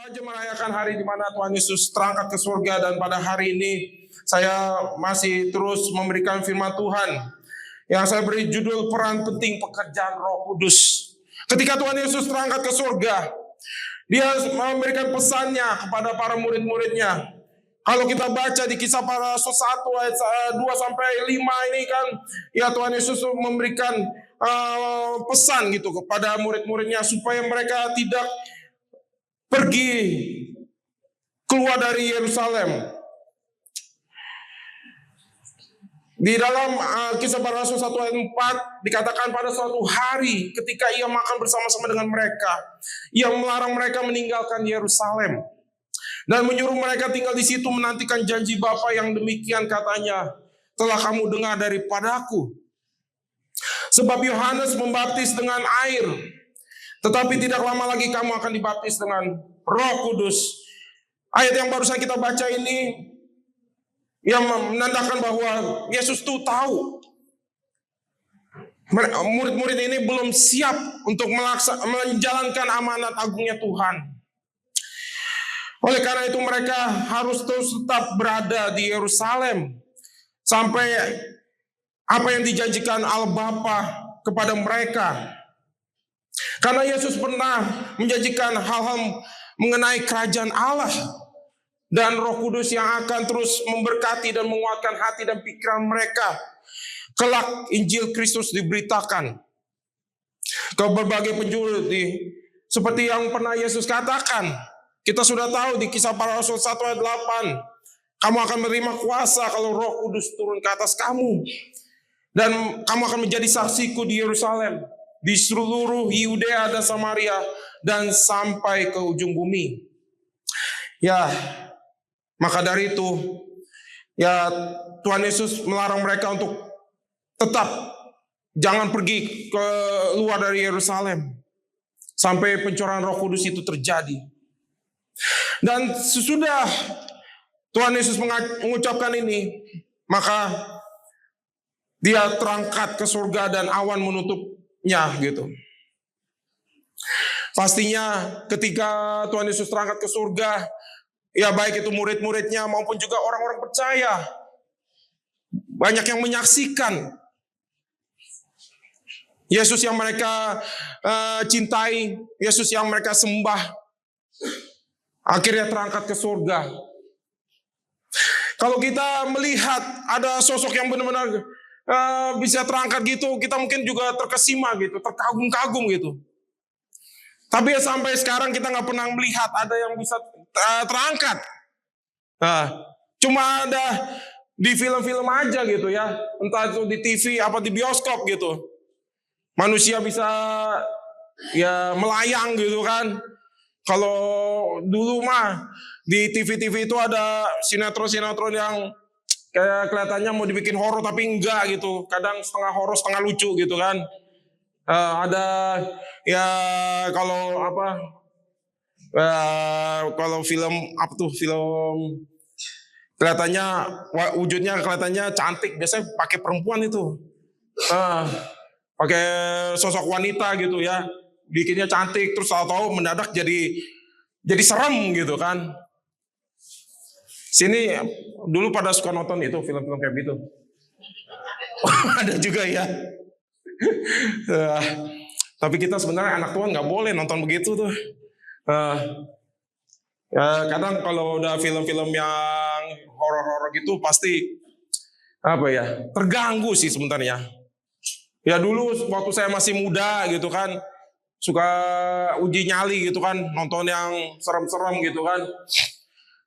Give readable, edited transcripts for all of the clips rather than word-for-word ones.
aja merayakan hari di mana Tuhan Yesus terangkat ke surga, dan pada hari ini saya masih terus memberikan firman Tuhan yang saya beri judul peran penting pekerjaan Roh Kudus. Ketika Tuhan Yesus terangkat ke surga, Dia memberikan pesannya kepada para murid-muridnya. Kalau kita baca di Kisah Para Rasul 1 ayat 2 sampai 5 ini kan, ya Tuhan Yesus memberikan pesan gitu kepada murid-muridnya supaya mereka tidak pergi keluar dari Yerusalem. Di dalam Kisah Para Rasul 1 ayat 4 dikatakan pada suatu hari ketika Ia makan bersama-sama dengan mereka, Ia melarang mereka meninggalkan Yerusalem dan menyuruh mereka tinggal di situ menantikan janji Bapa yang demikian katanya telah kamu dengar daripadaku. Sebab Yohanes membaptis dengan air, tetapi tidak lama lagi kamu akan dibaptis dengan Roh Kudus. Ayat yang barusan kita baca ini yang menandakan bahwa Yesus itu tahu murid-murid ini belum siap untuk menjalankan amanat agungnya Tuhan. Oleh karena itu mereka harus terus tetap berada di Yerusalem sampai apa yang dijanjikan Allah Bapa kepada mereka. Karena Yesus pernah menjanjikan hal-hal mengenai kerajaan Allah dan Roh Kudus yang akan terus memberkati dan menguatkan hati dan pikiran mereka. Kelak Injil Kristus diberitakan ke berbagai penjuru seperti yang pernah Yesus katakan. Kita sudah tahu di Kisah Para Rasul 1 ayat 8, kamu akan menerima kuasa kalau Roh Kudus turun ke atas kamu. Dan kamu akan menjadi saksiku di Yerusalem, di seluruh Yudea dan Samaria, dan sampai ke ujung bumi. Ya, maka dari itu, ya Tuhan Yesus melarang mereka untuk tetap jangan pergi ke luar dari Yerusalem sampai pencurahan Roh Kudus itu terjadi. Dan sesudah Tuhan Yesus mengucapkan ini, maka Dia terangkat ke surga dan awan menutupnya gitu. Pastinya ketika Tuhan Yesus terangkat ke surga, ya baik itu murid-muridnya maupun juga orang-orang percaya, banyak yang menyaksikan Yesus yang mereka cintai, Yesus yang mereka sembah, akhirnya terangkat ke surga. Kalau kita melihat ada sosok yang benar-benar bisa terangkat gitu, kita mungkin juga terkesima gitu, terkagum-kagum gitu. Tapi ya sampai sekarang kita nggak pernah melihat ada yang bisa terangkat. Cuma ada di film-film aja gitu ya, entah itu di TV apa di bioskop gitu. Manusia bisa ya melayang gitu kan. Kalau dulu mah di TV-TV itu ada sinetron-sinetron yang kayak kelihatannya mau dibikin horor tapi enggak gitu. Kadang setengah horor setengah lucu gitu kan. Ada ya kalau apa? Kalau film apa tuh, film kelihatannya wujudnya kelihatannya cantik, biasanya pakai perempuan itu. Pakai sosok wanita gitu ya. Bikinnya cantik, terus tahu-tahu mendadak jadi serem gitu kan. Sini dulu pada suka nonton itu film-film kayak gitu. Ada juga ya. Tapi kita sebenarnya anak Tuhan nggak boleh nonton begitu tuh. Ya, kadang kalau udah film-film yang horor-horor gitu pasti apa ya, terganggu sih sebenarnya. Ya dulu waktu saya masih muda gitu kan, suka uji nyali gitu kan, nonton yang serem-serem gitu kan.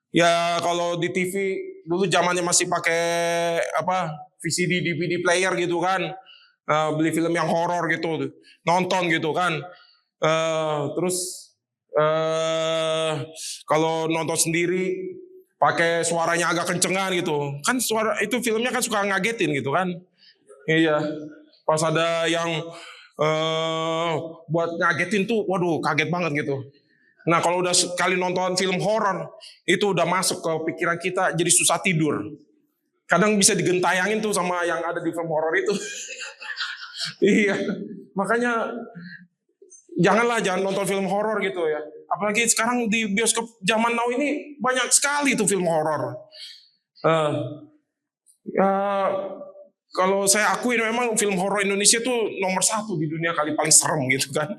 Ya kalau di TV dulu zamannya masih pakai apa, VCD, DVD player gitu kan, beli film yang horor gitu, nonton gitu kan. Terus kalau nonton sendiri pakai suaranya agak kencengan gitu, kan suara itu filmnya kan suka ngagetin gitu kan. Iya, pas ada yang buat ngagetin tuh, waduh kaget banget gitu. Nah kalau udah sekali nonton film horor, itu udah masuk ke pikiran kita, jadi susah tidur. Kadang bisa digentayangin tuh sama yang ada di film horor itu. Iya, makanya jangan nonton film horor gitu ya. Apalagi sekarang di bioskop zaman now ini banyak sekali tuh film horor. Eh, ya, kalau saya akuin memang film horor Indonesia tuh nomor 1 di dunia kali, paling serem gitu kan,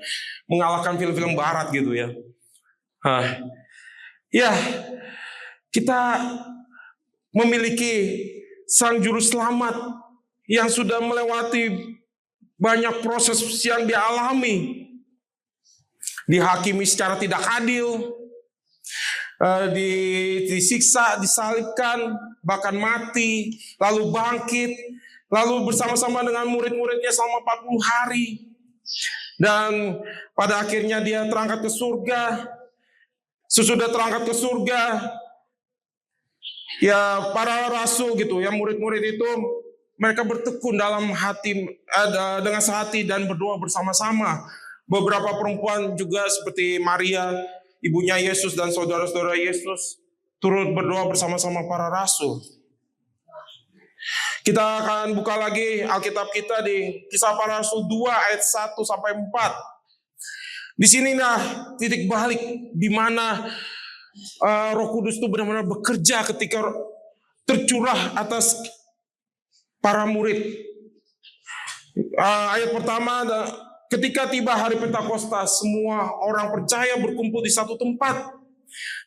mengalahkan film-film Barat gitu ya. Ya, kita memiliki Sang Juru Selamat yang sudah melewati banyak proses yang dialami, dihakimi secara tidak adil, disiksa, disalibkan, bahkan mati, lalu bangkit, lalu bersama-sama dengan murid-muridnya selama 40 hari. Dan pada akhirnya dia terangkat ke surga. Sesudah terangkat ke surga, ya para rasul gitu, yang murid-murid itu mereka bertekun dalam hati, dengan sehati dan berdoa bersama-sama. Beberapa perempuan juga seperti Maria, ibunya Yesus dan saudara-saudara Yesus turut berdoa bersama-sama para rasul. Kita akan buka lagi Alkitab kita di Kisah Para Rasul 2 ayat 1 sampai 4. Di sini titik balik di mana Roh Kudus itu benar-benar bekerja ketika tercurah atas para murid. Ayat pertama, ketika tiba hari Pentakosta, semua orang percaya berkumpul di satu tempat.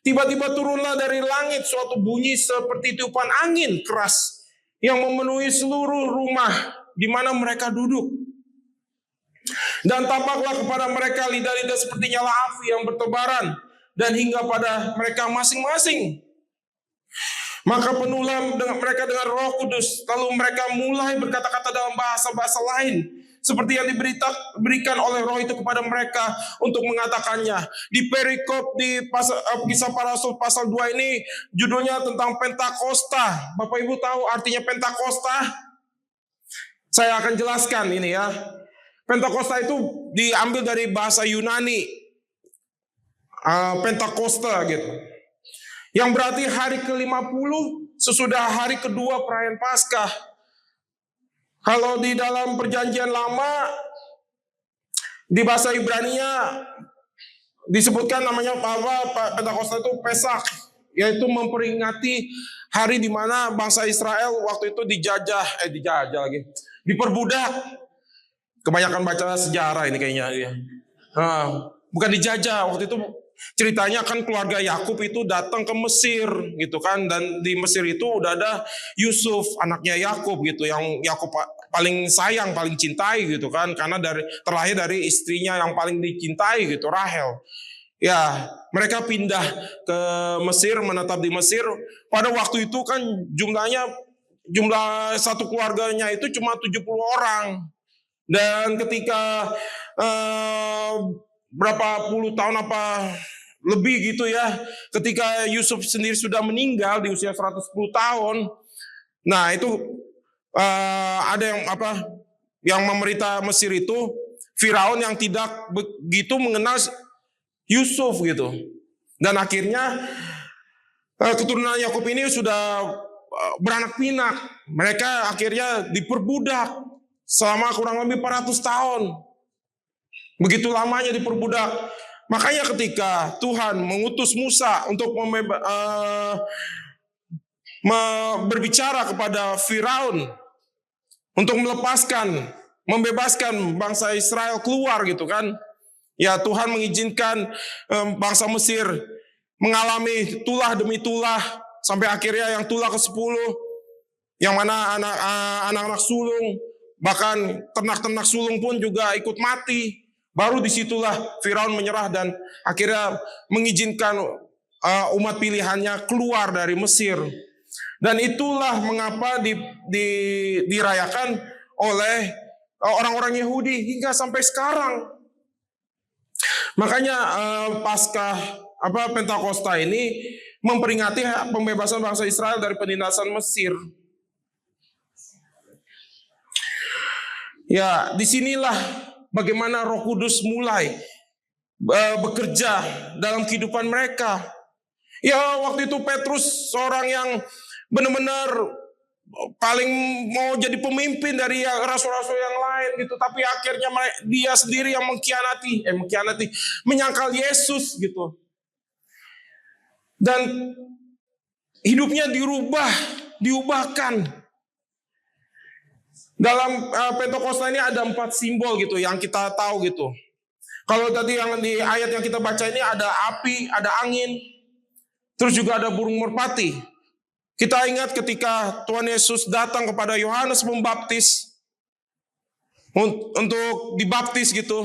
Tiba-tiba turunlah dari langit suatu bunyi seperti tiupan angin keras yang memenuhi seluruh rumah di mana mereka duduk. Dan tampaklah kepada mereka lidah-lidah seperti nyala api yang bertebaran dan hingga pada mereka masing-masing. Maka penuhlah mereka dengan Roh Kudus, lalu mereka mulai berkata-kata dalam bahasa-bahasa lain seperti yang diberikan oleh Roh itu kepada mereka untuk mengatakannya. Di perikop di Kisah Para Rasul pasal 2 ini judulnya tentang Pentakosta. Bapak Ibu tahu artinya Pentakosta? Saya akan jelaskan ini ya. Pentakosta itu diambil dari bahasa Yunani, Pentakosta gitu, yang berarti hari ke-50 sesudah hari kedua perayaan Paskah. Kalau di dalam perjanjian lama di bahasa Ibrania disebutkan namanya Pentakosta itu Pesak, yaitu memperingati hari di mana bangsa Israel waktu itu dijajah diperbudak. Kebanyakan baca sejarah ini kayaknya ya. Bukan dijajah, waktu itu ceritanya kan keluarga Yakub itu datang ke Mesir gitu kan, dan di Mesir itu udah ada Yusuf anaknya Yakub gitu, yang Yakub paling sayang, paling cintai gitu kan, karena terlahir dari istrinya yang paling dicintai gitu, Rahel. Ya, mereka pindah ke Mesir, menetap di Mesir. Pada waktu itu kan jumlah satu keluarganya itu cuma 70 orang. Dan ketika berapa puluh tahun apa lebih gitu ya, ketika Yusuf sendiri sudah meninggal di usia 110 tahun. Nah, itu ada yang memerintah Mesir itu Firaun yang tidak begitu mengenal Yusuf gitu. Dan akhirnya keturunan Yakub ini sudah beranak pinak. Mereka akhirnya diperbudak selama kurang lebih 400 tahun. Begitu lamanya diperbudak. Makanya ketika Tuhan mengutus Musa untuk berbicara kepada Firaun untuk membebaskan bangsa Israel keluar gitu kan. Ya, Tuhan mengizinkan bangsa Mesir mengalami tulah demi tulah sampai akhirnya yang tulah ke-10, yang mana anak-anak sulung, bahkan ternak-ternak sulung pun juga ikut mati. Baru disitulah Firaun menyerah dan akhirnya mengizinkan umat pilihannya keluar dari Mesir. Dan itulah mengapa dirayakan oleh orang-orang Yahudi hingga sampai sekarang. Makanya Pentakosta ini memperingati pembebasan bangsa Israel dari penindasan Mesir. Ya, disinilah bagaimana Roh Kudus mulai bekerja dalam kehidupan mereka. Ya, waktu itu Petrus seorang yang benar-benar paling mau jadi pemimpin dari rasul-rasul yang lain gitu, tapi akhirnya dia sendiri yang menyangkal Yesus gitu. Dan hidupnya diubahkan. Dalam Pentakosta ini ada 4 simbol gitu yang kita tahu gitu. Kalau tadi yang di ayat yang kita baca ini ada api, ada angin, terus juga ada burung merpati. Kita ingat ketika Tuhan Yesus datang kepada Yohanes Pembaptis untuk dibaptis gitu.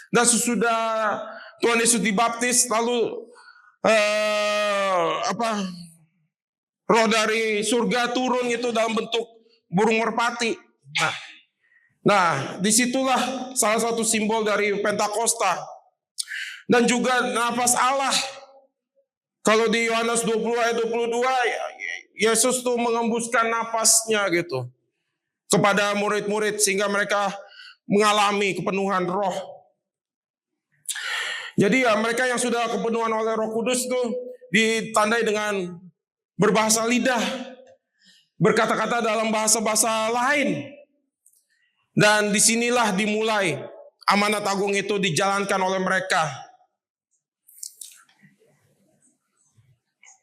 Dan sesudah Tuhan Yesus dibaptis, lalu roh dari surga turun itu dalam bentuk burung merpati. Nah, disitulah salah satu simbol dari Pentakosta. Dan juga nafas Allah. Kalau di Yohanes 20 ayat 22, Yesus tuh mengembuskan nafasnya gitu kepada murid-murid sehingga mereka mengalami kepenuhan roh. Jadi mereka yang sudah kepenuhan oleh Roh Kudus tuh ditandai dengan berbahasa lidah, berkata-kata dalam bahasa-bahasa lain. Dan disinilah dimulai amanat agung itu dijalankan oleh mereka.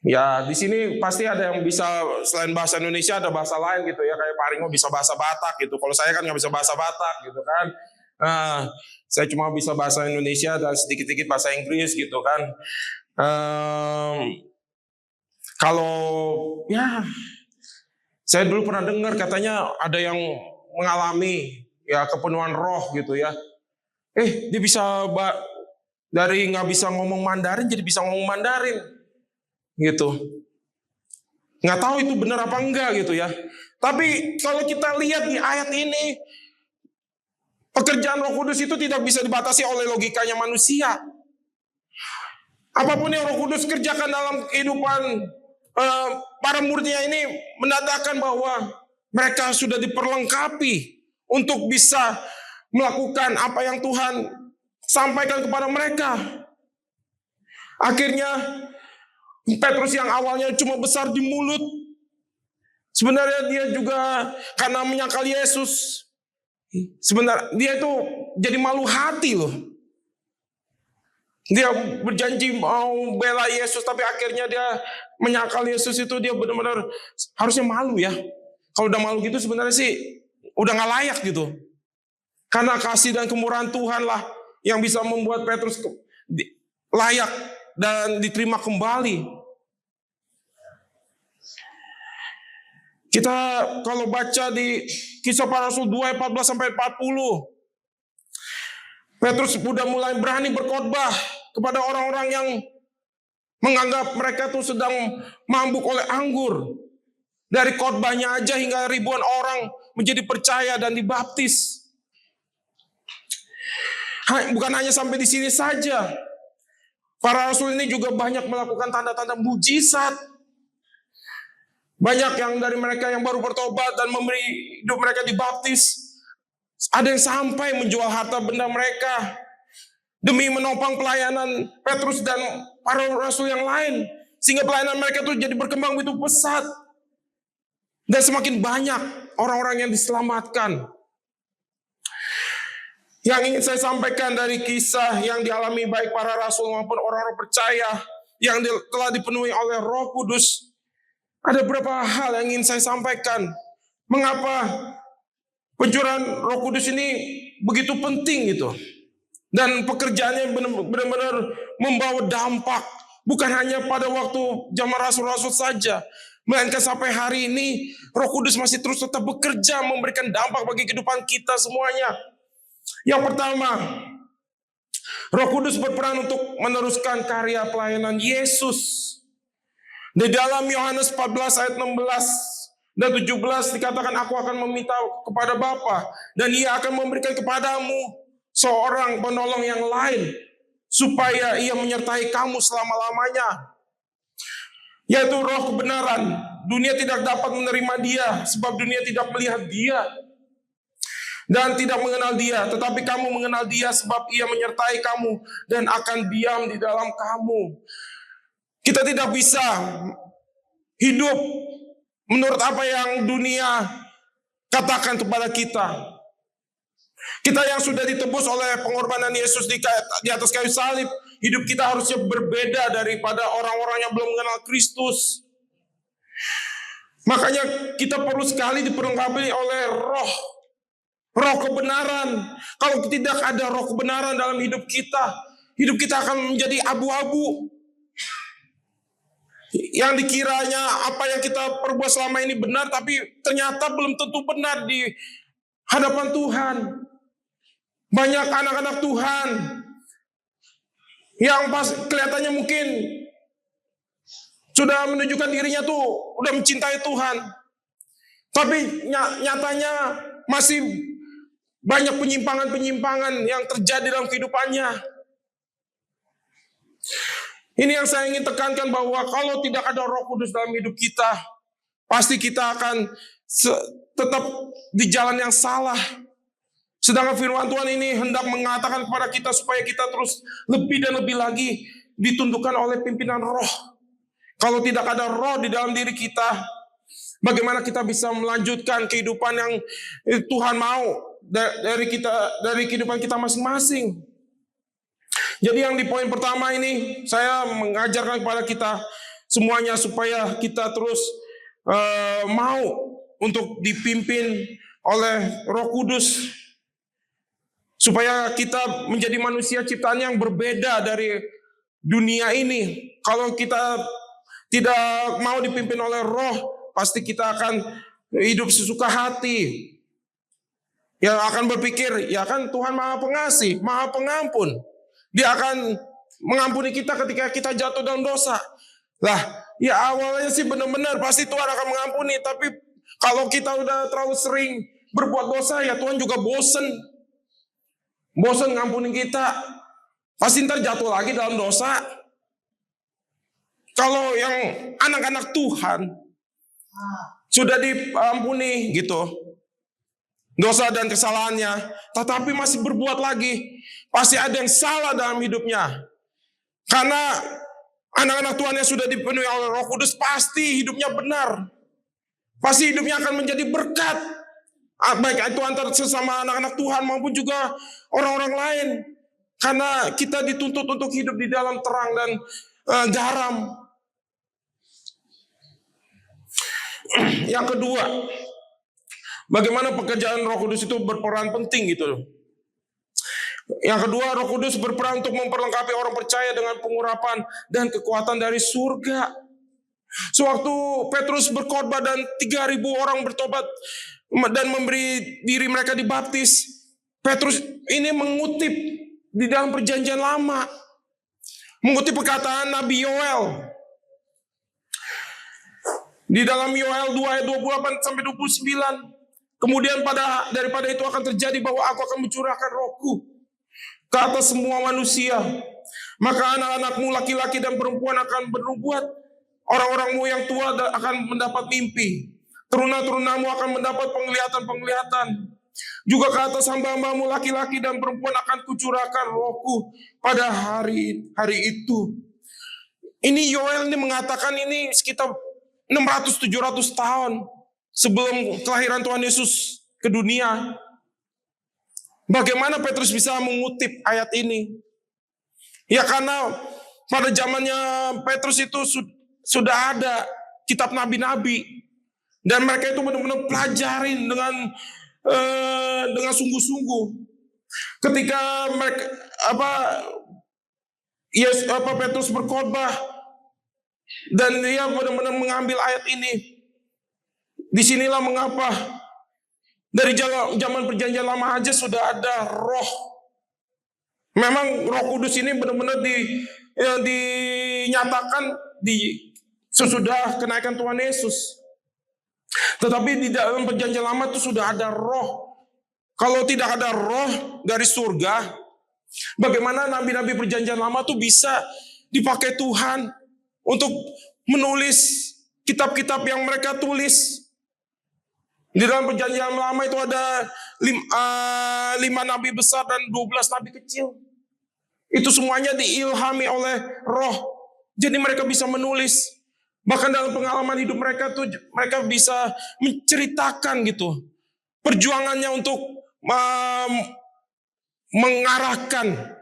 Ya, di sini pasti ada yang bisa selain bahasa Indonesia ada bahasa lain gitu ya, kayak Pak Ringo bisa bahasa Batak gitu. Kalau saya kan nggak bisa bahasa Batak gitu kan. Saya cuma bisa bahasa Indonesia dan sedikit-sedikit bahasa Inggris gitu kan. Kalau ya, saya dulu pernah dengar katanya ada yang mengalami ya kepenuhan roh gitu ya. Dia bisa dari nggak bisa ngomong Mandarin jadi bisa ngomong Mandarin gitu. Nggak tahu itu benar apa enggak gitu ya. Tapi kalau kita lihat di ayat ini, pekerjaan Roh Kudus itu tidak bisa dibatasi oleh logikanya manusia. Apapun yang Roh Kudus kerjakan dalam kehidupan para muridnya ini menandakan bahwa mereka sudah diperlengkapi untuk bisa melakukan apa yang Tuhan sampaikan kepada mereka. Akhirnya Petrus yang awalnya cuma besar di mulut, sebenarnya dia juga karena menyangkal Yesus, sebenarnya dia itu jadi malu hati loh. Dia berjanji mau bela Yesus, tapi akhirnya dia menyangkal Yesus itu dia benar-benar harusnya malu ya. Kalau udah malu gitu sebenarnya sih udah gak layak gitu. Karena kasih dan kemurahan Tuhan lah yang bisa membuat Petrus layak dan diterima kembali. Kita kalau baca di Kisah Para Rasul 2 ayat 14 sampai 40, Petrus sudah mulai berani berkhotbah kepada orang-orang yang menganggap mereka tuh sedang mabuk oleh anggur. Dari khotbahnya aja hingga ribuan orang menjadi percaya dan dibaptis. Bukan hanya sampai di sini saja. Para rasul ini juga banyak melakukan tanda-tanda mujizat. Banyak yang dari mereka yang baru bertobat dan memberi hidup mereka dibaptis. Ada yang sampai menjual harta benda mereka demi menopang pelayanan Petrus dan para rasul yang lain. Sehingga pelayanan mereka itu jadi berkembang begitu pesat. Dan semakin banyak orang-orang yang diselamatkan. Yang ingin saya sampaikan dari kisah yang dialami baik para rasul maupun orang-orang percaya yang telah dipenuhi oleh Roh Kudus, ada beberapa hal yang ingin saya sampaikan. Mengapa pencurahan Roh Kudus ini begitu penting gitu. Dan pekerjaannya benar-benar membawa dampak. Bukan hanya pada waktu zaman rasul-rasul saja. Melainkan sampai hari ini Roh Kudus masih terus tetap bekerja memberikan dampak bagi kehidupan kita semuanya. Yang pertama, Roh Kudus berperan untuk meneruskan karya pelayanan Yesus. Di dalam Yohanes 14 ayat 16 dan 17 dikatakan, aku akan meminta kepada Bapa dan Ia akan memberikan kepadamu seorang penolong yang lain supaya Ia menyertai kamu selama-lamanya, yaitu Roh kebenaran. Dunia tidak dapat menerima Dia sebab dunia tidak melihat Dia dan tidak mengenal Dia, tetapi kamu mengenal Dia sebab Ia menyertai kamu dan akan diam di dalam kamu. Kita tidak bisa hidup menurut apa yang dunia katakan kepada kita. Kita yang sudah ditebus oleh pengorbanan Yesus di atas kayu salib, hidup kita harusnya berbeda daripada orang-orang yang belum mengenal Kristus. Makanya kita perlu sekali diperlengkapi oleh roh kebenaran. Kalau tidak ada roh kebenaran dalam hidup kita akan menjadi abu-abu. Yang dikiranya apa yang kita perbuat selama ini benar, tapi ternyata belum tentu benar di hadapan Tuhan. Banyak anak-anak Tuhan yang pas kelihatannya mungkin sudah menunjukkan dirinya tuh udah mencintai Tuhan, tapi nyatanya masih banyak penyimpangan-penyimpangan yang terjadi dalam kehidupannya. Ini yang saya ingin tekankan, bahwa kalau tidak ada Roh Kudus dalam hidup kita, pasti kita akan tetap di jalan yang salah. Sedangkan firman Tuhan ini hendak mengatakan kepada kita supaya kita terus lebih dan lebih lagi ditundukkan oleh pimpinan Roh. Kalau tidak ada Roh di dalam diri kita, bagaimana kita bisa melanjutkan kehidupan yang Tuhan mau dari kehidupan kita masing-masing? Jadi yang di poin pertama ini saya mengajarkan kepada kita semuanya supaya kita terus mau untuk dipimpin oleh Roh Kudus, supaya kita menjadi manusia ciptaan yang berbeda dari dunia ini. Kalau kita tidak mau dipimpin oleh Roh, pasti kita akan hidup sesuka hati. Yang akan berpikir, ya kan Tuhan Maha Pengasih, Maha Pengampun. Dia akan mengampuni kita ketika kita jatuh dalam dosa. Lah, ya awalnya sih benar-benar pasti Tuhan akan mengampuni. Tapi kalau kita udah terlalu sering berbuat dosa, ya Tuhan juga bosen ngampuni kita. Pasti ntar jatuh lagi dalam dosa. Kalau yang anak-anak Tuhan sudah diampuni gitu dosa dan kesalahannya, tetapi masih berbuat lagi, pasti ada yang salah dalam hidupnya. Karena anak-anak Tuhan yang sudah dipenuhi oleh Roh Kudus pasti hidupnya benar. Pasti hidupnya akan menjadi berkat. Baik itu antar sesama anak-anak Tuhan maupun juga orang-orang lain. Karena kita dituntut untuk hidup di dalam terang dan garam. Yang kedua, bagaimana pekerjaan Roh Kudus itu berperan penting gitu. Yang kedua, Roh Kudus berperan untuk memperlengkapi orang percaya dengan pengurapan dan kekuatan dari surga. Sewaktu Petrus berkhotbah dan 3.000 orang bertobat dan memberi diri mereka dibaptis, Petrus ini mengutip di dalam perjanjian lama, mengutip perkataan Nabi Yoel. Di dalam Yoel 2 ayat 28 sampai 29. Kemudian daripada itu akan terjadi bahwa aku akan mencurahkan Rohku ke atas semua manusia. Maka anak-anakmu laki-laki dan perempuan akan bernubuat. Orang-orangmu yang tua akan mendapat mimpi. Teruna-terunamu akan mendapat penglihatan-penglihatan. Juga ke atas hamba-hambamu laki-laki dan perempuan akan kucurahkan Rohku pada hari itu. Ini Yoel ini mengatakan ini sekitar 600-700 tahun sebelum kelahiran Tuhan Yesus ke dunia. Bagaimana Petrus bisa mengutip ayat ini? Ya karena pada zamannya Petrus itu sudah ada kitab nabi-nabi. Dan mereka itu benar-benar pelajarin dengan sungguh-sungguh. Ketika mereka Petrus berkhotbah dan dia benar-benar mengambil ayat ini. Disinilah mengapa dari zaman perjanjian lama aja sudah ada Roh. Memang Roh Kudus ini benar-benar dinyatakan sesudah kenaikan Tuhan Yesus. Tetapi di dalam perjanjian lama itu sudah ada Roh. Kalau tidak ada Roh dari surga, bagaimana nabi-nabi perjanjian lama itu bisa dipakai Tuhan untuk menulis kitab-kitab yang mereka tulis? Di dalam perjanjian lama itu ada 5 nabi besar dan 12 nabi kecil. Itu semuanya diilhami oleh Roh. Jadi mereka bisa menulis. Bahkan dalam pengalaman hidup mereka tuh mereka bisa menceritakan gitu perjuangannya untuk mengarahkan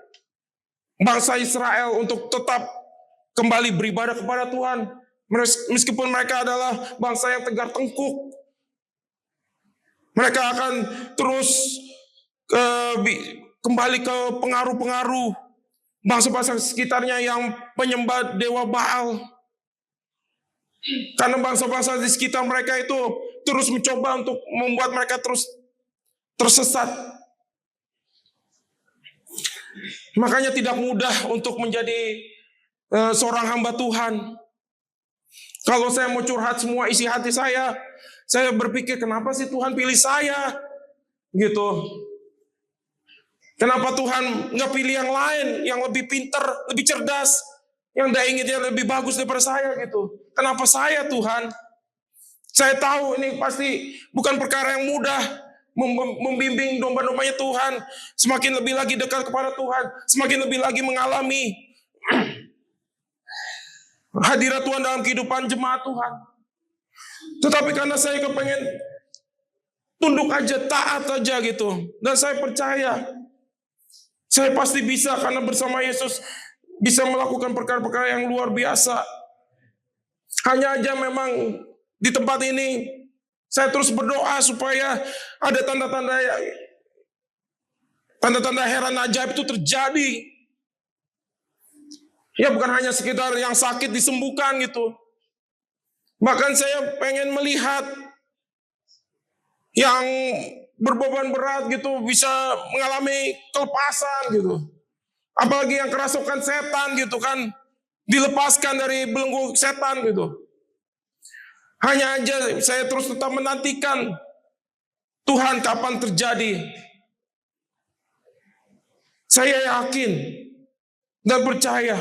bangsa Israel untuk tetap kembali beribadah kepada Tuhan. Meskipun mereka adalah bangsa yang tegar tengkuk, mereka akan terus kembali ke pengaruh-pengaruh bangsa-bangsa sekitarnya yang penyembah dewa Baal. Karena bangsa-bangsa di sekitar mereka itu terus mencoba untuk membuat mereka terus tersesat. Makanya tidak mudah untuk menjadi seorang hamba Tuhan. Kalau saya mau curhat semua isi hati saya berpikir kenapa sih Tuhan pilih saya? Gitu. Kenapa Tuhan nggak pilih yang lain, yang lebih pintar, lebih cerdas, yang dayanya lebih bagus daripada saya gitu? Kenapa saya Tuhan? Saya tahu ini pasti bukan perkara yang mudah membimbing domba-dombanya Tuhan. Semakin lebih lagi dekat kepada Tuhan, semakin lebih lagi mengalami hadirat Tuhan dalam kehidupan jemaat Tuhan. Tetapi karena saya kepengen tunduk aja, taat aja gitu. Dan saya percaya, saya pasti bisa karena bersama Yesus bisa melakukan perkara-perkara yang luar biasa. Hanya aja memang di tempat ini, saya terus berdoa supaya ada tanda-tanda heran ajaib itu terjadi. Ya bukan hanya sekedar yang sakit disembuhkan gitu. Bahkan saya pengen melihat yang berbeban berat gitu bisa mengalami kelepasan gitu. Apalagi yang kerasukan setan gitu kan, dilepaskan dari belenggu setan gitu. Hanya aja saya terus tetap menantikan Tuhan kapan terjadi. Saya yakin dan percaya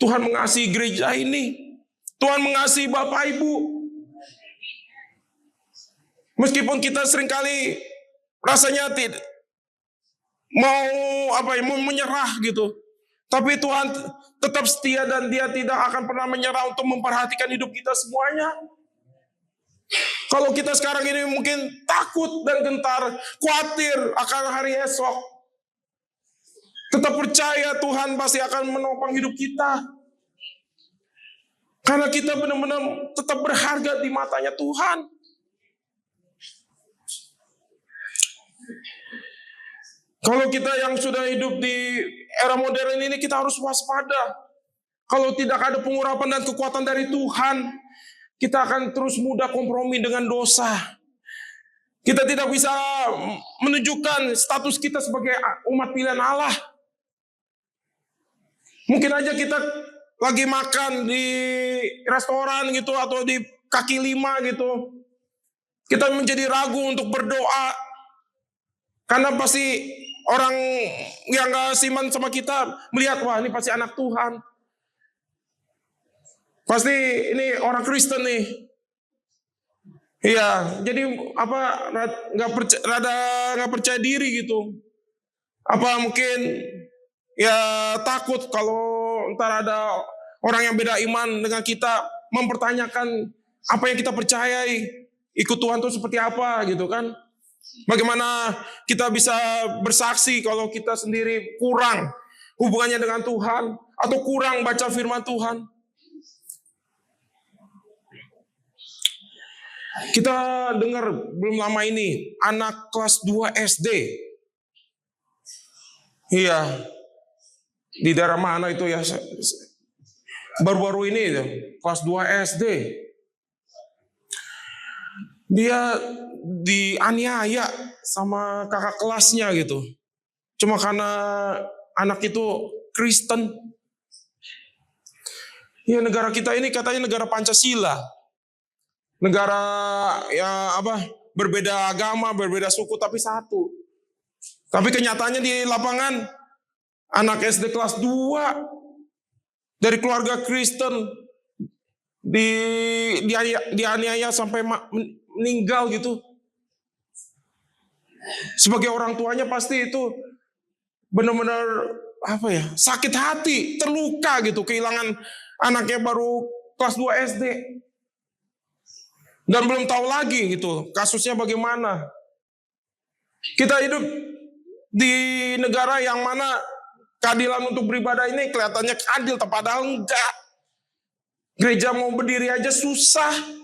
Tuhan mengasihi gereja ini. Tuhan mengasihi Bapak Ibu. Meskipun kita seringkali rasanya tidak mau menyerah gitu. Tapi Tuhan tetap setia dan Dia tidak akan pernah menyerah untuk memperhatikan hidup kita semuanya. Kalau kita sekarang ini mungkin takut dan gentar, khawatir akan hari esok, tetap percaya Tuhan pasti akan menopang hidup kita. Karena kita benar-benar tetap berharga di matanya Tuhan. Kalau kita yang sudah hidup di era modern ini, kita harus waspada. Kalau tidak ada pengurapan dan kekuatan dari Tuhan, kita akan terus mudah kompromi dengan dosa. Kita tidak bisa menunjukkan status kita sebagai umat pilihan Allah. Mungkin aja kita lagi makan di restoran gitu atau di kaki lima gitu. Kita menjadi ragu untuk berdoa. Karena pasti orang yang gak siman sama kita melihat, wah ini pasti anak Tuhan. Pasti ini orang Kristen nih. Iya, jadi nggak percaya diri gitu. Apa mungkin ya takut kalau ntar ada orang yang beda iman dengan kita mempertanyakan apa yang kita percayai, ikut Tuhan itu seperti apa gitu kan? Bagaimana kita bisa bersaksi kalau kita sendiri kurang hubungannya dengan Tuhan atau kurang baca firman Tuhan? Kita dengar belum lama ini anak kelas 2 SD. Iya. Di daerah mana itu ya? Baru-baru ini kelas 2 SD. Dia dianiaya sama kakak kelasnya gitu. Cuma karena anak itu Kristen. Ya negara kita ini katanya negara Pancasila. Negara berbeda agama, berbeda suku tapi satu. Tapi kenyataannya di lapangan anak SD kelas 2 dari keluarga Kristen dianiaya sampai meninggal gitu. Sebagai orang tuanya pasti itu benar-benar sakit hati, terluka gitu, kehilangan anaknya baru kelas 2 SD. Dan belum tahu lagi gitu kasusnya bagaimana. Kita hidup di negara yang mana keadilan untuk beribadah ini kelihatannya adil, padahal enggak. Gereja mau berdiri aja susah.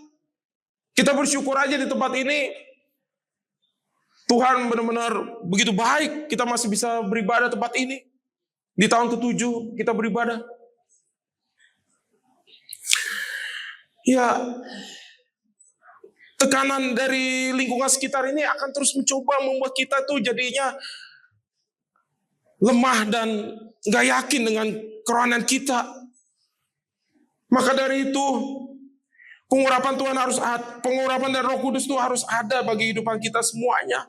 Kita bersyukur aja di tempat ini. Tuhan benar-benar begitu baik, kita masih bisa beribadah tempat ini. Di tahun ke-7 kita beribadah. Ya, tekanan dari lingkungan sekitar ini akan terus mencoba membuat kita tuh jadinya lemah dan gak yakin dengan kerohanian kita. Maka dari itu, pengurapan Tuhan harus ada, pengurapan dari Roh Kudus itu harus ada bagi kehidupan kita semuanya.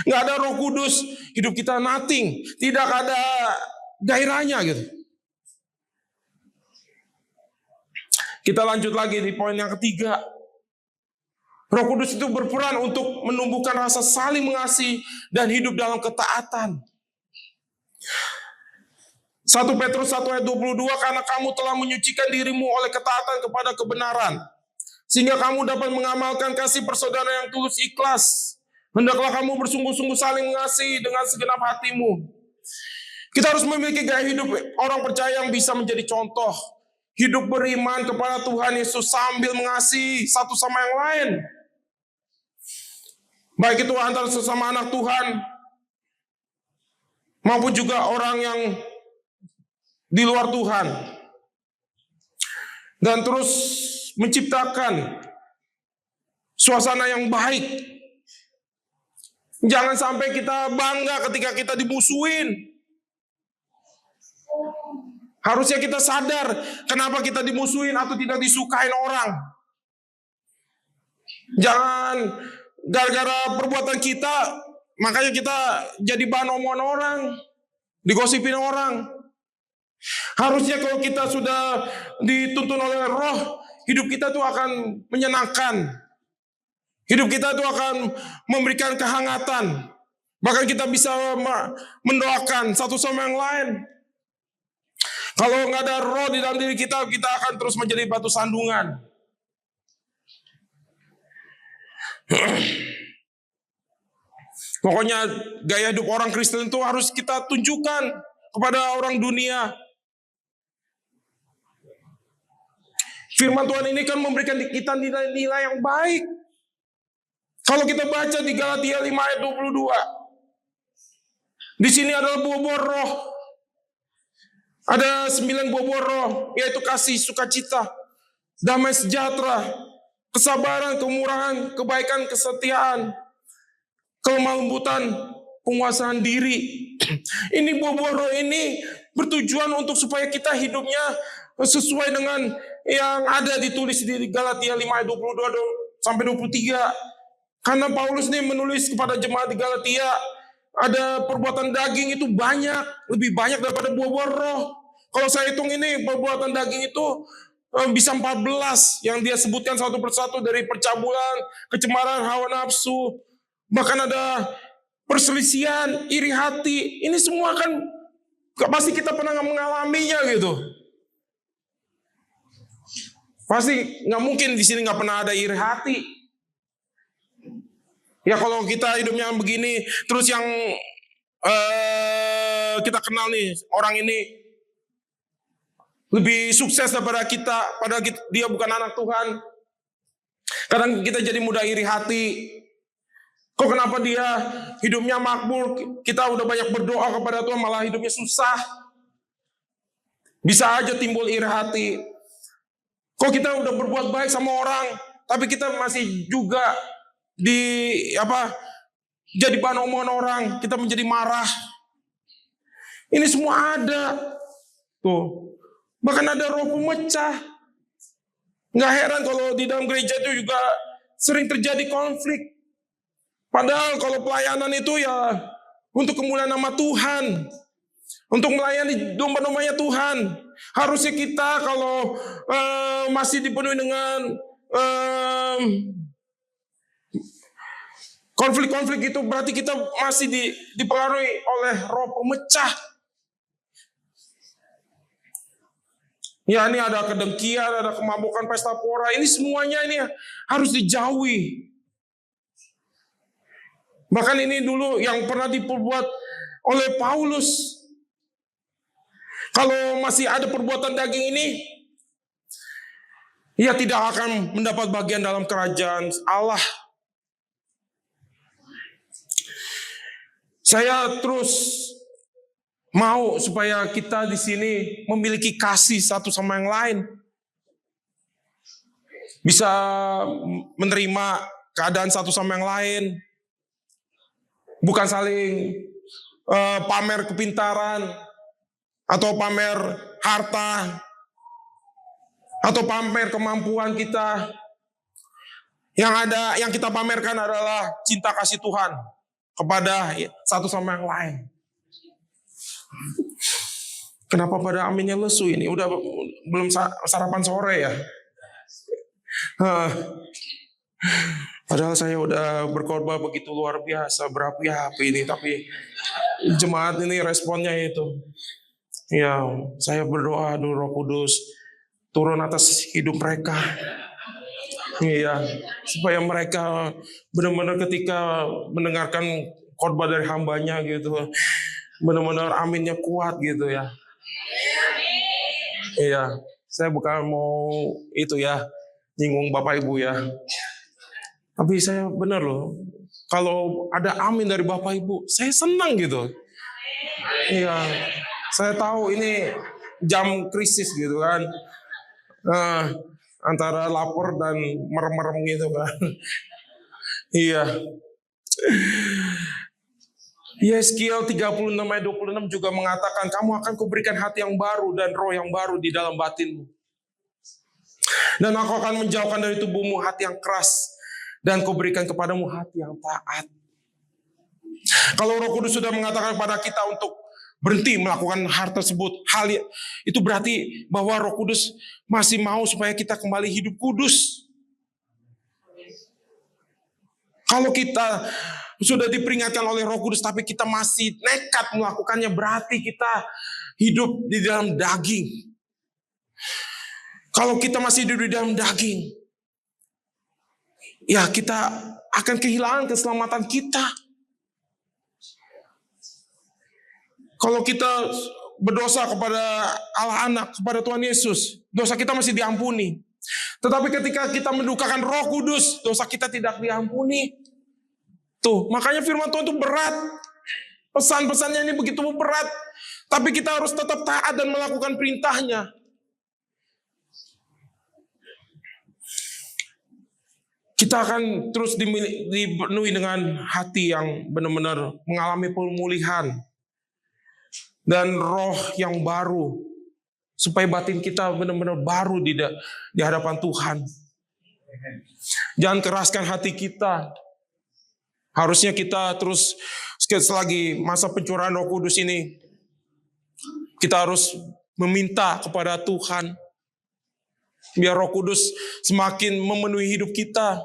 Nggak ada Roh Kudus, hidup kita nothing, tidak ada gairahnya gitu. Kita lanjut lagi di poin yang ketiga. Roh Kudus itu berperan untuk menumbuhkan rasa saling mengasihi dan hidup dalam ketaatan. 1 Petrus 1 ayat 22, karena kamu telah menyucikan dirimu oleh ketaatan kepada kebenaran, sehingga kamu dapat mengamalkan kasih persaudaraan yang tulus ikhlas. Hendaklah kamu bersungguh-sungguh saling mengasihi dengan segenap hatimu. Kita harus memiliki gaya hidup orang percaya yang bisa menjadi contoh. Hidup beriman kepada Tuhan Yesus sambil mengasihi satu sama yang lain. Baik itu antara sesama anak Tuhan, maupun juga orang yang di luar Tuhan. Dan terus menciptakan suasana yang baik. Jangan sampai kita bangga ketika kita dimusuhin. Harusnya kita sadar kenapa kita dimusuhin atau tidak disukain orang. Jangan gara-gara perbuatan kita, makanya kita jadi bahan omongan orang, digosipin orang. Harusnya kalau kita sudah dituntun oleh Roh, hidup kita tuh akan menyenangkan. Hidup kita itu akan memberikan kehangatan. Bahkan kita bisa mendoakan satu sama yang lain. Kalau nggak ada Roh di dalam diri kita, kita akan terus menjadi batu sandungan. Pokoknya gaya hidup orang Kristen itu harus kita tunjukkan kepada orang dunia. Firman Tuhan ini kan memberikan kita nilai-nilai yang baik. Kalau kita baca di Galatia 5 ayat 22, di sini adalah buah-buah roh. Ada 9 buah-buah roh, yaitu kasih, sukacita, damai sejahtera, kesabaran, kemurahan, kebaikan, kesetiaan, kelemah lembutan, penguasaan diri. Ini buah-buah roh ini bertujuan untuk supaya kita hidupnya sesuai dengan yang ada ditulis di Galatia 5 ayat 22 sampai 23. Karena Paulus ini menulis kepada jemaat di Galatia, ada perbuatan daging itu banyak, lebih banyak daripada buah-buah roh. Kalau saya hitung ini, perbuatan daging itu bisa 14 yang dia sebutkan satu persatu, dari percabulan, kecemaran, hawa nafsu, bahkan ada perselisihan, iri hati. Ini semua kan pasti kita pernah mengalaminya gitu. Pasti nggak mungkin di sini nggak pernah ada iri hati. Ya kalau kita hidupnya begini, terus yang kita kenal nih, orang ini lebih sukses daripada kita, padahal dia bukan anak Tuhan. Kadang kita jadi mudah iri hati. Kok kenapa dia hidupnya makmur, kita udah banyak berdoa kepada Tuhan, malah hidupnya susah. Bisa aja timbul iri hati. Kok kita udah berbuat baik sama orang, tapi kita masih juga jadi bahan omongan orang, kita menjadi marah. Ini semua ada. Tuh. Bahkan ada roh pemecah. Nggak heran kalau di dalam gereja itu juga sering terjadi konflik. Padahal kalau pelayanan itu ya untuk kemuliaan nama Tuhan, untuk melayani domba-dombanya Tuhan. Harusnya kita kalau masih dipenuhi dengan konflik-konflik itu, berarti kita masih dipengaruhi oleh roh pemecah. Ya, ini ada kedengkian, ada kemabukan, pesta pora. Ini semuanya ini harus dijauhi. Bahkan ini dulu yang pernah diperbuat oleh Paulus. Kalau masih ada perbuatan daging ini, ia tidak akan mendapat bagian dalam kerajaan Allah. Saya terus mau supaya kita di sini memiliki kasih satu sama yang lain. Bisa menerima keadaan satu sama yang lain. Bukan saling pamer kepintaran, atau pamer harta, atau pamer kemampuan kita. Yang kita pamerkan adalah cinta kasih Tuhan kepada satu sama yang lain. Kenapa pada aminnya lesu ini? Udah belum sarapan sore ya? Padahal saya udah berkorban begitu luar biasa, berapi-api ini, tapi jemaat ini responnya itu. Ya, saya berdoa dulu Roh Kudus turun atas hidup mereka. Iya, supaya mereka benar-benar ketika mendengarkan khotbah dari hambanya gitu, benar-benar aminnya kuat gitu ya. Iya, saya bukan mau itu ya, nyinggung Bapak Ibu ya. Tapi saya benar loh, kalau ada amin dari Bapak Ibu, saya senang gitu. Iya, saya tahu ini jam krisis gitu kan. Antara lapar dan merem-merem gitu kan. Iya. Yeskiel 36 ayat 26 juga mengatakan, kamu akan kuberikan hati yang baru dan roh yang baru di dalam batinmu. Dan aku akan menjauhkan dari tubuhmu hati yang keras, dan kuberikan kepadamu hati yang taat. Kalau Roh Kudus sudah mengatakan kepada kita untuk berhenti melakukan hal tersebut, itu berarti bahwa Roh Kudus masih mau supaya kita kembali hidup kudus. Kalau kita sudah diperingatkan oleh Roh Kudus tapi kita masih nekat melakukannya, berarti kita hidup di dalam daging. Kalau kita masih hidup di dalam daging, ya kita akan kehilangan keselamatan kita. Kalau kita berdosa kepada Allah Anak, kepada Tuhan Yesus, dosa kita masih diampuni. Tetapi ketika kita mendukakan Roh Kudus, dosa kita tidak diampuni. Tuh, makanya firman Tuhan itu berat. Pesan-pesannya ini begitu berat. Tapi kita harus tetap taat dan melakukan perintahnya. Kita akan terus dipenuhi dengan hati yang benar-benar mengalami pemulihan. Dan roh yang baru. Supaya batin kita benar-benar baru di hadapan Tuhan. Jangan keraskan hati kita. Harusnya kita terus, selagi masa pencurahan Roh Kudus ini, kita harus meminta kepada Tuhan. Biar Roh Kudus semakin memenuhi hidup kita.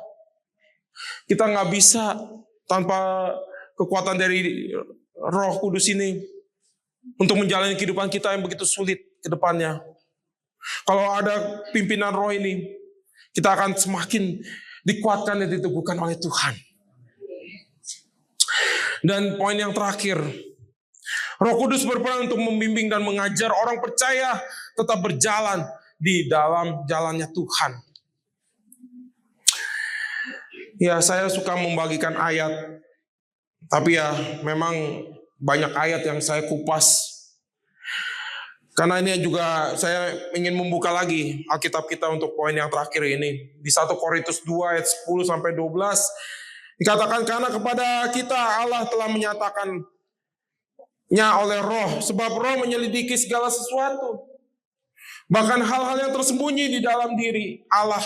Kita nggak bisa tanpa kekuatan dari Roh Kudus ini untuk menjalani kehidupan kita yang begitu sulit ke depannya. Kalau ada pimpinan roh ini, kita akan semakin dikuatkan dan diteguhkan oleh Tuhan. Dan poin yang terakhir, Roh Kudus berperan untuk membimbing dan mengajar orang percaya tetap berjalan di dalam jalannya Tuhan. Ya, saya suka membagikan ayat, tapi ya memang banyak ayat yang saya kupas. Karena ini juga saya ingin membuka lagi Alkitab kita untuk poin yang terakhir ini. Di 1 Korintus 2 ayat 10 sampai 12 dikatakan, karena kepada kita Allah telah menyatakannya oleh Roh, sebab Roh menyelidiki segala sesuatu, bahkan hal-hal yang tersembunyi di dalam diri Allah.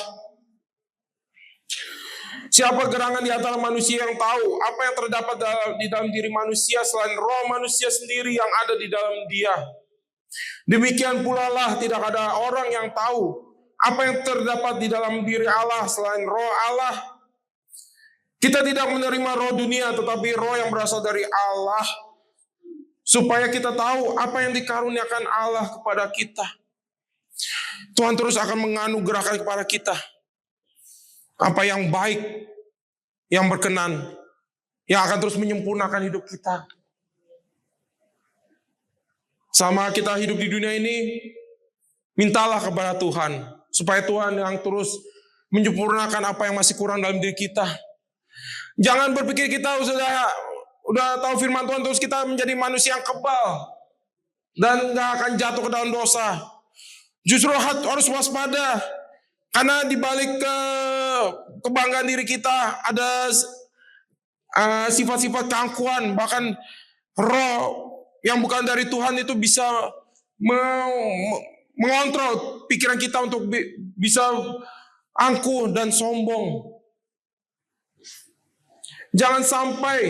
Siapa gerangan di antara manusia yang tahu apa yang terdapat di dalam diri manusia selain roh manusia sendiri yang ada di dalam dia? Demikian pula lah tidak ada orang yang tahu apa yang terdapat di dalam diri Allah selain roh Allah. Kita tidak menerima roh dunia, tetapi roh yang berasal dari Allah, supaya kita tahu apa yang dikaruniakan Allah kepada kita. Tuhan terus akan menganugerahkan kepada kita apa yang baik, yang berkenan, yang akan terus menyempurnakan hidup kita. Sama kita hidup di dunia ini, mintalah kepada Tuhan, supaya Tuhan yang terus menyempurnakan apa yang masih kurang dalam diri kita. Jangan berpikir kita udah tahu firman Tuhan terus kita menjadi manusia yang kebal dan gak akan jatuh ke dalam dosa. Justru harus waspada, karena di balik kebanggaan diri kita ada sifat-sifat keangkuhan, bahkan roh yang bukan dari Tuhan itu bisa mengontrol pikiran kita untuk bisa angkuh dan sombong. Jangan sampai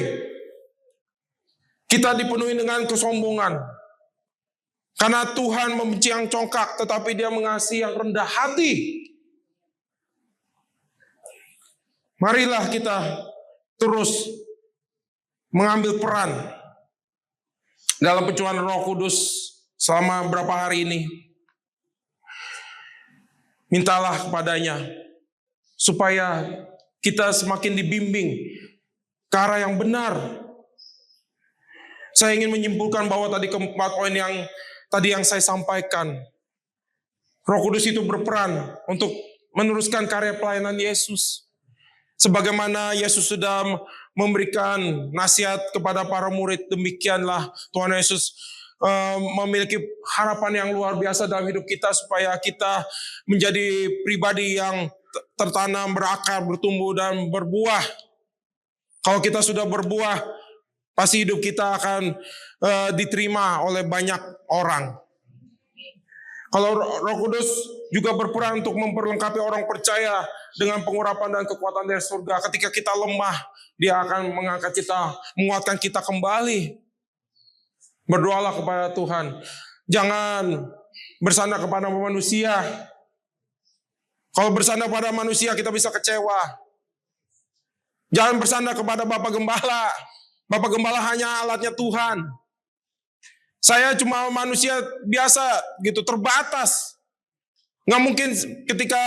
kita dipenuhi dengan kesombongan. Karena Tuhan membenci yang congkak, tetapi Dia mengasihi yang rendah hati. Marilah kita terus mengambil peran dalam pencurahan Roh Kudus selama beberapa hari ini. Mintalah kepadanya supaya kita semakin dibimbing ke arah yang benar. Saya ingin menyimpulkan bahwa tadi keempat poin yang saya sampaikan. Roh Kudus itu berperan untuk meneruskan karya pelayanan Yesus. Sebagaimana Yesus sudah memberikan nasihat kepada para murid, demikianlah Tuhan Yesus memiliki harapan yang luar biasa dalam hidup kita, supaya kita menjadi pribadi yang tertanam, berakar, bertumbuh, dan berbuah. Kalau kita sudah berbuah, pasti hidup kita akan diterima oleh banyak orang. Kalau Roh Kudus juga berperan untuk memperlengkapi orang percaya dengan pengurapan dan kekuatan dari surga. Ketika kita lemah, Dia akan mengangkat kita, menguatkan kita kembali. Berdoalah kepada Tuhan. Jangan bersandar kepada manusia. Kalau bersandar pada manusia, kita bisa kecewa. Jangan bersandar kepada Bapak Gembala. Bapak Gembala hanya alatnya Tuhan. Saya cuma manusia biasa gitu, terbatas. Nggak mungkin ketika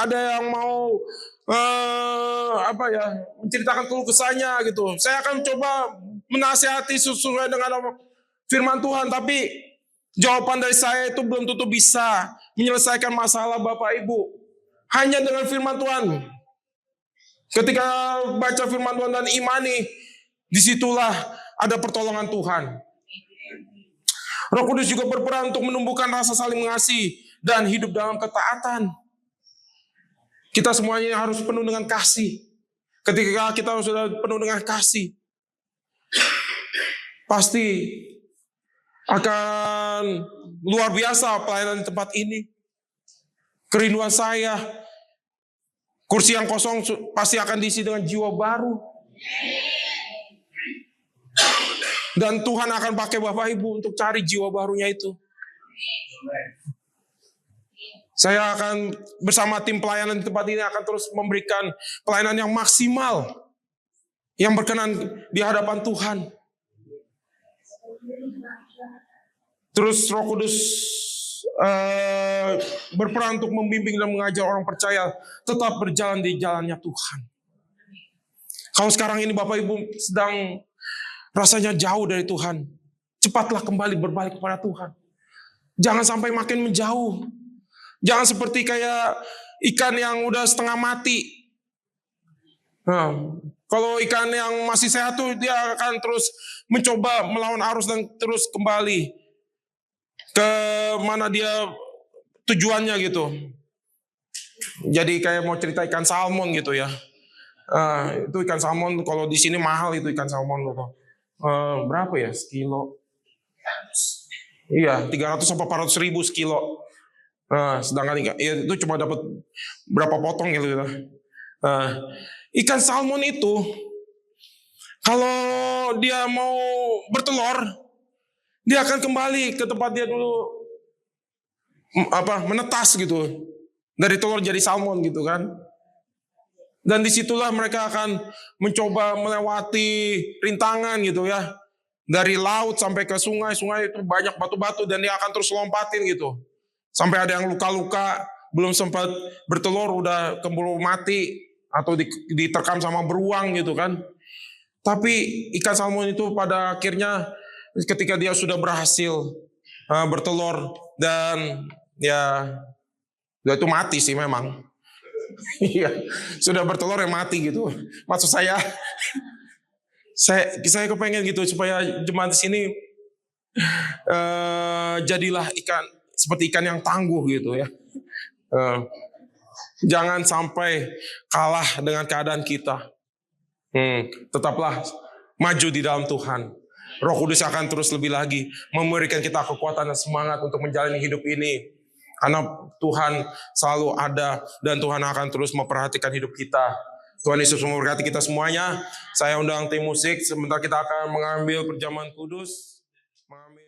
ada yang mau menceritakan keluh kesahnya gitu, saya akan coba menasihati sesuai dengan firman Tuhan. Tapi jawaban dari saya itu belum tentu bisa menyelesaikan masalah Bapak Ibu. Hanya dengan firman Tuhan. Ketika baca firman Tuhan dan imani, disitulah ada pertolongan Tuhan. Roh Kudus juga berperan untuk menumbuhkan rasa saling mengasihi dan hidup dalam ketaatan. Kita semuanya harus penuh dengan kasih. Ketika kita sudah penuh dengan kasih, pasti akan luar biasa pelayanan di tempat ini. Kerinduan saya, kursi yang kosong pasti akan diisi dengan jiwa baru. Dan Tuhan akan pakai Bapak Ibu untuk cari jiwa barunya itu. Saya akan bersama tim pelayanan di tempat ini akan terus memberikan pelayanan yang maksimal, yang berkenan di hadapan Tuhan. Terus Roh Kudus berperan untuk membimbing dan mengajar orang percaya tetap berjalan di jalannya Tuhan. Kalau sekarang ini Bapak Ibu sedang rasanya jauh dari Tuhan, cepatlah kembali berbalik kepada Tuhan. Jangan sampai makin menjauh. Jangan seperti kayak ikan yang udah setengah mati. Nah, kalau ikan yang masih sehat tuh dia akan terus mencoba melawan arus dan terus kembali ke mana dia tujuannya gitu. Jadi kayak mau cerita ikan salmon gitu ya. Itu ikan salmon kalau di sini mahal itu ikan salmon loh. Berapa ya sekilo? Iya, 300 sampai 400 ribu sekilo. Sedangkan itu cuma dapat berapa potong gitu. Ikan salmon itu kalau dia mau bertelur, dia akan kembali ke tempat dia dulu menetas gitu. Dari telur jadi salmon gitu kan. Dan disitulah mereka akan mencoba melewati rintangan gitu ya. Dari laut sampai ke sungai, sungai itu banyak batu-batu dan dia akan terus lompatin gitu. Sampai ada yang luka-luka, belum sempat bertelur udah keburu mati atau diterkam sama beruang gitu kan. Tapi ikan salmon itu pada akhirnya ketika dia sudah berhasil bertelur dan ya itu mati sih memang. Iya, sudah bertelur ya mati gitu. Maksud saya kepengen gitu supaya jemaat di sini jadilah ikan seperti ikan yang tangguh gitu ya. Jangan sampai kalah dengan keadaan kita. Tetaplah maju di dalam Tuhan. Roh Kudus akan terus lebih lagi memberikan kita kekuatan dan semangat untuk menjalani hidup ini. Karena Tuhan selalu ada dan Tuhan akan terus memperhatikan hidup kita. Tuhan Yesus memberkati kita semuanya. Saya undang tim musik, sebentar kita akan mengambil perjamuan kudus. Mengambil